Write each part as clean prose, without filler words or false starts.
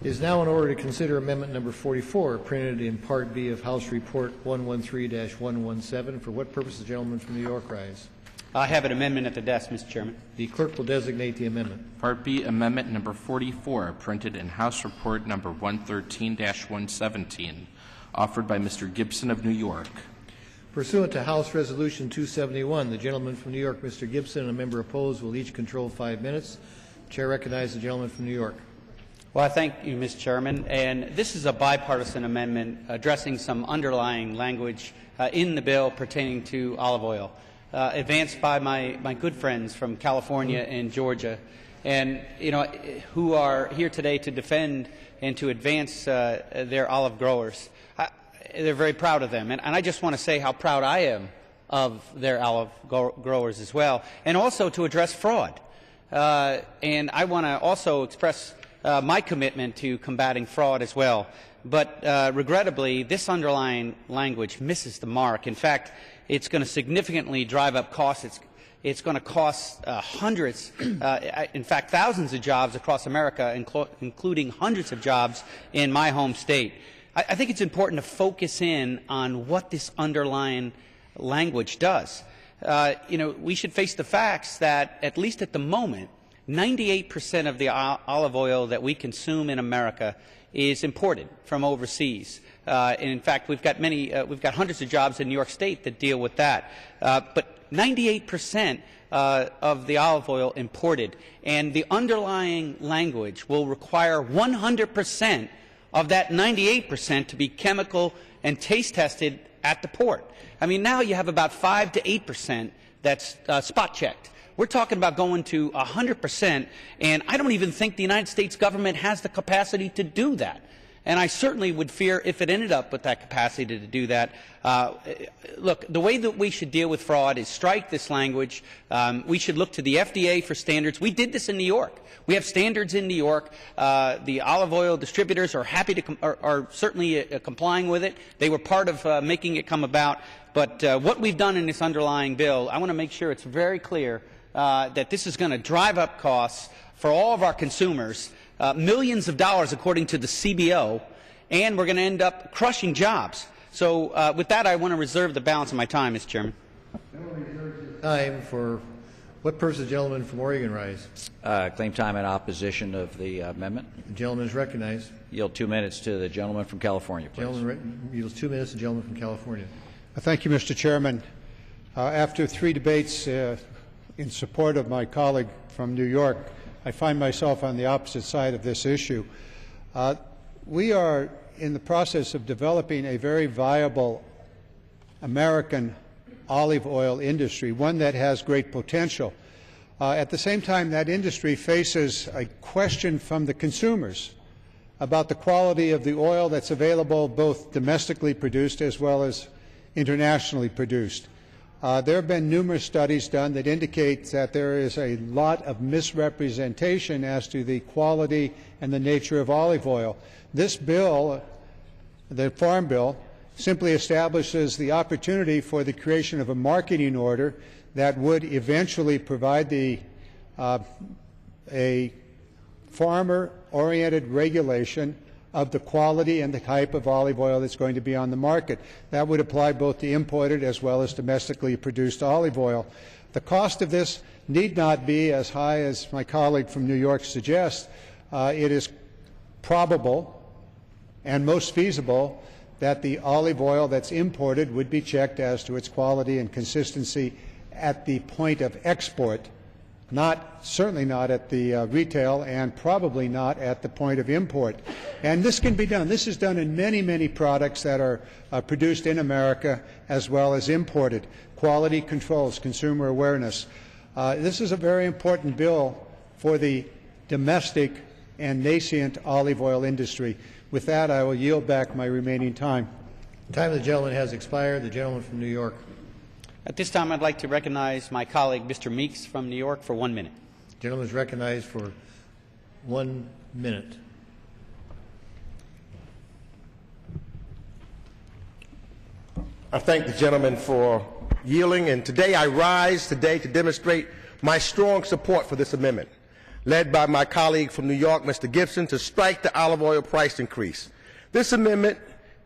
It is now in order to consider amendment number 44, printed in Part B of House Report 113-117. For what purpose does the gentleman from New York rise? I have an amendment at the desk, Mr. Chairman. The clerk will designate the amendment. Part B, amendment number 44, printed in House Report number 113-117, offered by Mr. Gibson of New York. Pursuant to House Resolution 271, the gentleman from New York, Mr. Gibson, and a member opposed will each control 5 minutes. The chair recognizes the gentleman from New York. Well, I thank you, Mr. Chairman. And this is a bipartisan amendment addressing some underlying language in the bill pertaining to olive oil, advanced by my good friends from California and Georgia, and who are here today to defend and to advance their olive growers. They're very proud of them, and I just want to say how proud I am of their olive growers as well, and also to address fraud. And I want to also express my commitment to combating fraud as well. But regrettably, this underlying language misses the mark. In fact, it's going to significantly drive up costs. It's going to cost hundreds, in fact, thousands of jobs across America, including hundreds of jobs in my home state. I think it's important to focus in on what this underlying language does. We should face the facts that, at least at the moment, 98% of the olive oil that we consume in America is imported from overseas. And in fact, we've got hundreds of jobs in New York State that deal with that. But 98% of the olive oil imported, and the underlying language will require 100% of that 98% to be chemical and taste tested at the port. I mean, now you have about 5 to 8% that's spot checked. We're talking about going to 100%, and I don't even think the United States government has the capacity to do that. And I certainly would fear if it ended up with that capacity to do that. Look, the way that we should deal with fraud is strike this language. We should look to the FDA for standards. We did this in New York. We have standards in New York. The olive oil distributors are happy to are certainly complying with it. They were part of making it come about. But what we've done in this underlying bill, I want to make sure it's very clear that this is going to drive up costs for all of our consumers, millions of dollars according to the CBO, and we're going to end up crushing jobs. So with that, I want to reserve the balance of my time, Mr. Chairman. Time for what purpose does the gentleman from Oregon rise? Claim time in opposition of the amendment. The gentleman is recognized. Yield 2 minutes to the gentleman from California, please. Gentleman yields 2 minutes to the gentleman from California. Thank you, Mr. Chairman. After 3 debates in support of my colleague from New York, I find myself on the opposite side of this issue. We are in the process of developing a very viable American olive oil industry, one that has great potential. At the same time, that industry faces a question from the consumers about the quality of the oil that's available, both domestically produced as well as internationally produced. There have been numerous studies done that indicate that there is a lot of misrepresentation as to the quality and the nature of olive oil. This bill, the Farm Bill, simply establishes the opportunity for the creation of a marketing order that would eventually provide a farmer-oriented regulation of the quality and the type of olive oil that's going to be on the market. That would apply both to imported as well as domestically produced olive oil. The cost of this need not be as high as my colleague from New York suggests. It is probable and most feasible that the olive oil that's imported would be checked as to its quality and consistency at the point of export, certainly not at the retail, and probably not at the point of import. And this can be done. This is done in many, many products that are produced in America as well as imported. Quality controls, consumer awareness. This is a very important bill for the domestic and nascent olive oil industry. With that, I will yield back my remaining time. The time of the gentleman has expired. The gentleman from New York. At this time, I'd like to recognize my colleague, Mr. Meeks from New York, for 1 minute. The gentleman is recognized for 1 minute. I thank the gentleman for yielding, and today I rise to demonstrate my strong support for this amendment. led by my colleague from New York, Mr. Gibson, to strike the olive oil price increase. This amendment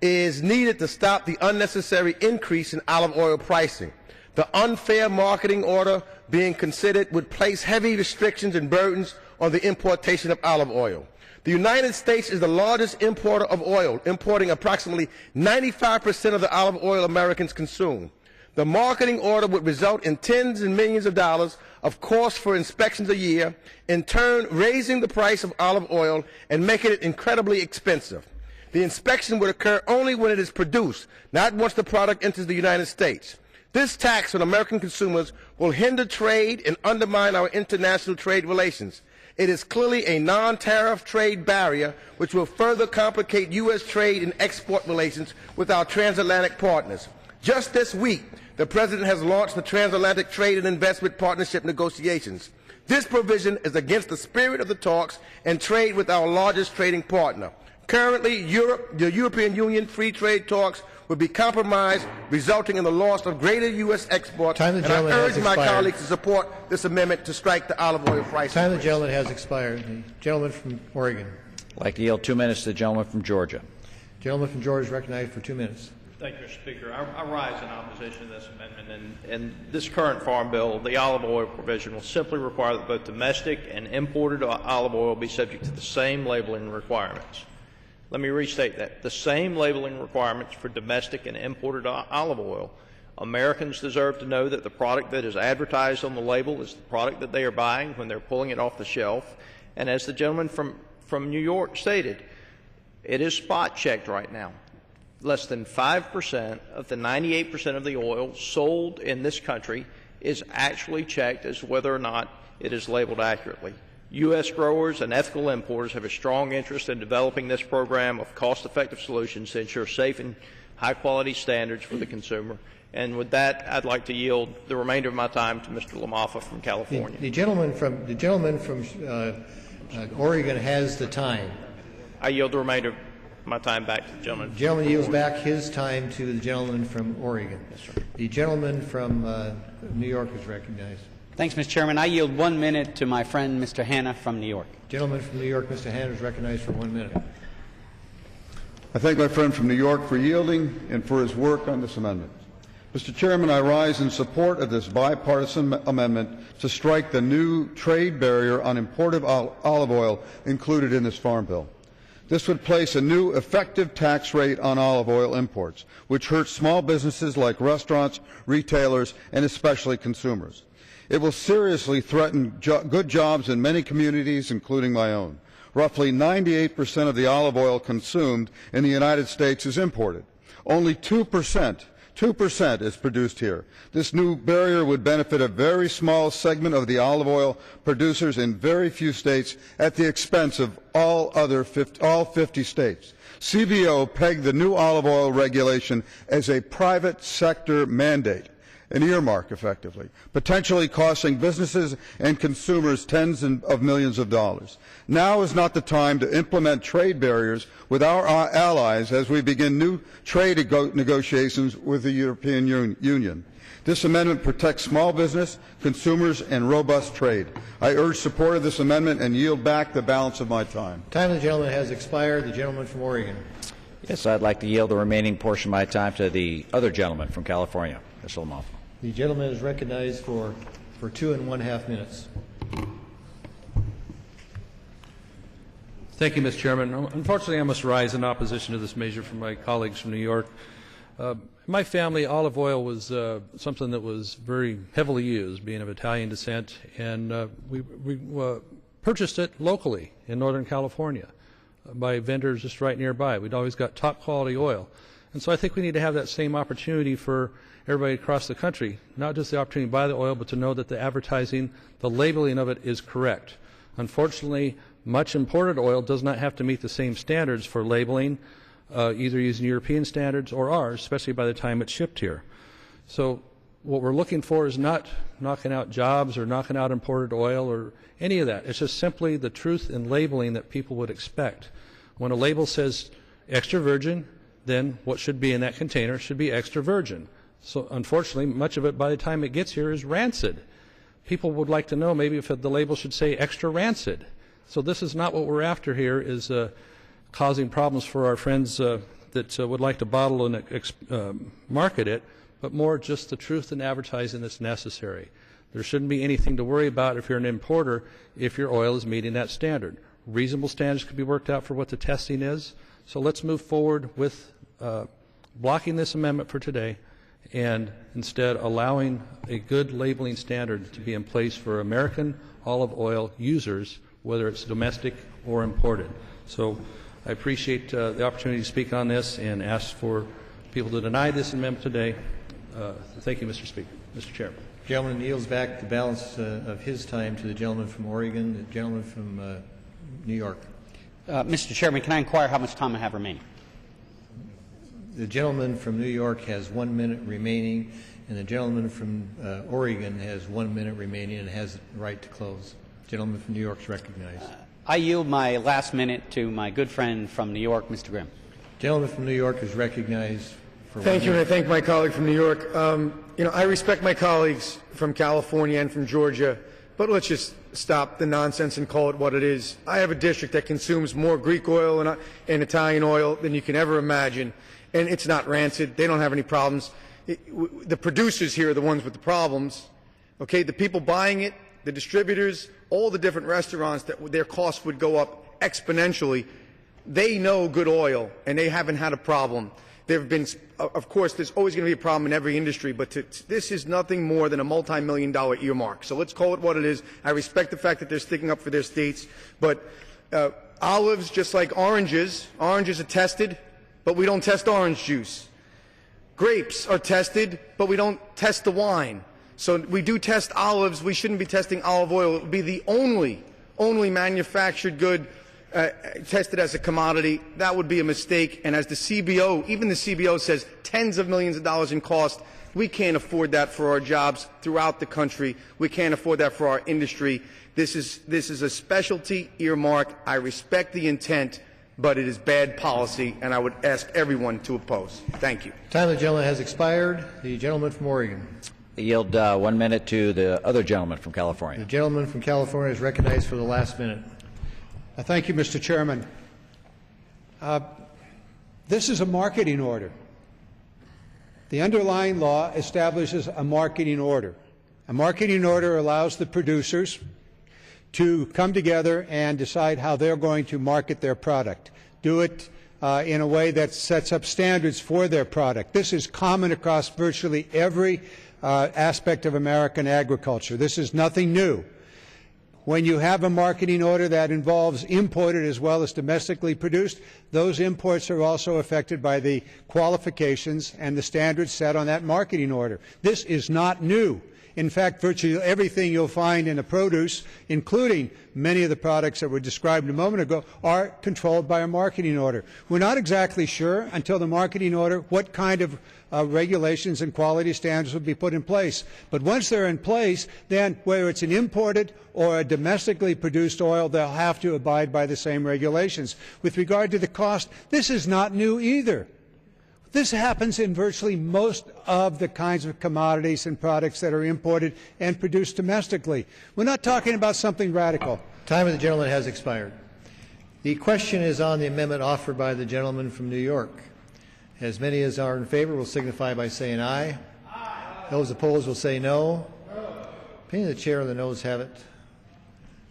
is needed to stop the unnecessary increase in olive oil pricing. The unfair marketing order being considered would place heavy restrictions and burdens on the importation of olive oil. The United States is the largest importer of oil, importing approximately 95% of the olive oil Americans consume. The marketing order would result in tens of millions of dollars of costs for inspections a year, in turn raising the price of olive oil and making it incredibly expensive. The inspection would occur only when it is produced, not once the product enters the United States. This tax on American consumers will hinder trade and undermine our international trade relations. It is clearly a non-tariff trade barrier which will further complicate U.S. trade and export relations with our transatlantic partners. Just this week, the President has launched the Transatlantic Trade and Investment Partnership negotiations. This provision is against the spirit of the talks and trade with our largest trading partner. Currently, the European Union free trade talks would be compromised, resulting in the loss of greater U.S. exports. And I urge my colleagues to support this amendment to strike the olive oil price. Time of the gentleman has expired. The gentleman from Oregon. I'd like to yield 2 minutes to the gentleman from Georgia. The gentleman from Georgia is recognized for 2 minutes. Thank you, Mr. Speaker. I rise in opposition to this amendment. In this current farm bill, the olive oil provision will simply require that both domestic and imported olive oil be subject to the same labeling requirements. Let me restate that. The same labeling requirements for domestic and imported olive oil. Americans deserve to know that the product that is advertised on the label is the product that they are buying when they're pulling it off the shelf. And as the gentleman from New York stated, it is spot checked right now. Less than 5% of the 98% of the oil sold in this country is actually checked as whether or not it is labeled accurately. U.S. growers and ethical importers have a strong interest in developing this program of cost-effective solutions to ensure safe and high-quality standards for the consumer. And with that, I'd like to yield the remainder of my time to Mr. Lamaffa from California. The gentleman from Oregon has the time. I yield the remainder of my time back to the gentleman. The gentleman yields back his time to the gentleman from Oregon. Yes, sir. The gentleman from New York is recognized. Thanks, Mr. Chairman. I yield 1 minute to my friend, Mr. Hanna from New York. Gentleman from New York, Mr. Hanna, is recognized for 1 minute. I thank my friend from New York for yielding and for his work on this amendment. Mr. Chairman, I rise in support of this bipartisan amendment to strike the new trade barrier on imported olive oil included in this farm bill. This would place a new effective tax rate on olive oil imports, which hurts small businesses like restaurants, retailers, and especially consumers. It will seriously threaten good jobs in many communities, including my own. Roughly 98% of the olive oil consumed in the United States is imported. Only 2% is produced here. This new barrier would benefit a very small segment of the olive oil producers in very few states at the expense of all 50 states. CBO pegged the new olive oil regulation as a private sector mandate, an earmark effectively, potentially costing businesses and consumers tens of millions of dollars. Now is not the time to implement trade barriers with our allies as we begin new trade negotiations with the European Union. This amendment protects small business, consumers, and robust trade. I urge support of this amendment and yield back the balance of my time. Time of the gentleman has expired. The gentleman from Oregon. Yes, I'd like to yield the remaining portion of my time to the other gentleman from California, Mr. Lamaffa. The gentleman is recognized for 2.5 minutes. Thank you, Mr. Chairman. Unfortunately, I must rise in opposition to this measure from my colleagues from New York. In my family, olive oil was something that was very heavily used, being of Italian descent, and we purchased it locally in Northern California by vendors just right nearby. We'd always got top quality oil. And so I think we need to have that same opportunity for everybody across the country, not just the opportunity to buy the oil, but to know that the advertising, the labeling of it is correct. Unfortunately, much imported oil does not have to meet the same standards for labeling, either using European standards or ours, especially by the time it's shipped here. So what we're looking for is not knocking out jobs or knocking out imported oil or any of that. It's just simply the truth in labeling that people would expect. When a label says extra virgin, then what should be in that container should be extra virgin. So unfortunately, much of it by the time it gets here is rancid. people would like to know maybe if the label should say extra rancid. So this is not what we're after here, is causing problems for our friends that would like to bottle and market it, but more just the truth in advertising that's necessary. There shouldn't be anything to worry about if you're an importer if your oil is meeting that standard. Reasonable standards could be worked out for what the testing is. So let's move forward with blocking this amendment for today and instead allowing a good labeling standard to be in place for American olive oil users, whether it's domestic or imported. So I appreciate the opportunity to speak on this and ask for people to deny this amendment today. Thank you, Mr. Speaker. Mr. Chairman. The gentleman yields back the balance of his time to the gentleman from Oregon, the gentleman from New York. Mr. Chairman, can I inquire how much time I have remaining? The gentleman from New York has 1 minute remaining, and the gentleman from Oregon has 1 minute remaining and has the right to close. The gentleman from New York is recognized. I yield my last minute to my good friend from New York, Mr. Grimm. The gentleman from New York is recognized for 1 minute. Thank you, and I thank my colleague from New York. I respect my colleagues from California and from Georgia, but let's just stop the nonsense and call it what it is. I have a district that consumes more Greek oil and Italian oil than you can ever imagine, and it's not rancid. They don't have any problems. The producers here are the ones with the problems. Okay, the people buying it, the distributors, all the different restaurants that their costs would go up exponentially, they know good oil, and they haven't had a problem. There have been, of course, there's always going to be a problem in every industry, but this is nothing more than a multi-million-dollar earmark. So let's call it what it is. I respect the fact that they're sticking up for their states, but olives, just like oranges are tested, but we don't test orange juice. Grapes are tested, but we don't test the wine. So we do test olives. We shouldn't be testing olive oil. It would be the only manufactured good tested as a commodity. That would be a mistake. And as the CBO, even the CBO says, tens of millions of dollars in cost. We can't afford that for our jobs throughout the country. We can't afford that for our industry. This is a specialty earmark. I respect the intent, but it is bad policy, and I would ask everyone to oppose. Thank you. Time of the gentleman has expired. The gentleman from Oregon. I yield 1 minute to the other gentleman from The California. gentleman from California is recognized for the last minute. Thank you, Mr. Chairman. This is a marketing order. The underlying law establishes a marketing order. A marketing order allows the producers to come together and decide how they're going to market their product. Do it in a way that sets up standards for their product. This is common across virtually every aspect of American agriculture. This is nothing new. When you have a marketing order that involves imported as well as domestically produced, those imports are also affected by the qualifications and the standards set on that marketing order. This is not new. In fact, virtually everything you'll find in a produce, including many of the products that were described a moment ago, are controlled by a marketing order. We're not exactly sure until the marketing order what kind of regulations and quality standards will be put in place. But once they're in place, then whether it's an imported or a domestically produced oil, they'll have to abide by the same regulations. With regard to the cost, this is not new either. This happens in virtually most of the kinds of commodities and products that are imported and produced domestically. We're not talking about something radical. Time of the gentleman has expired. The question is on the amendment offered by the gentleman from New York. As many as are in favor will signify by saying aye. Aye. Those opposed will say no. Opinion of the chair, the noes have it.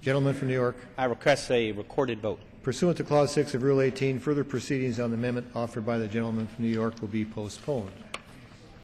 Gentleman from New York. I request a recorded vote. Pursuant to Clause 6 of Rule 18, further proceedings on the amendment offered by the gentleman from New York will be postponed.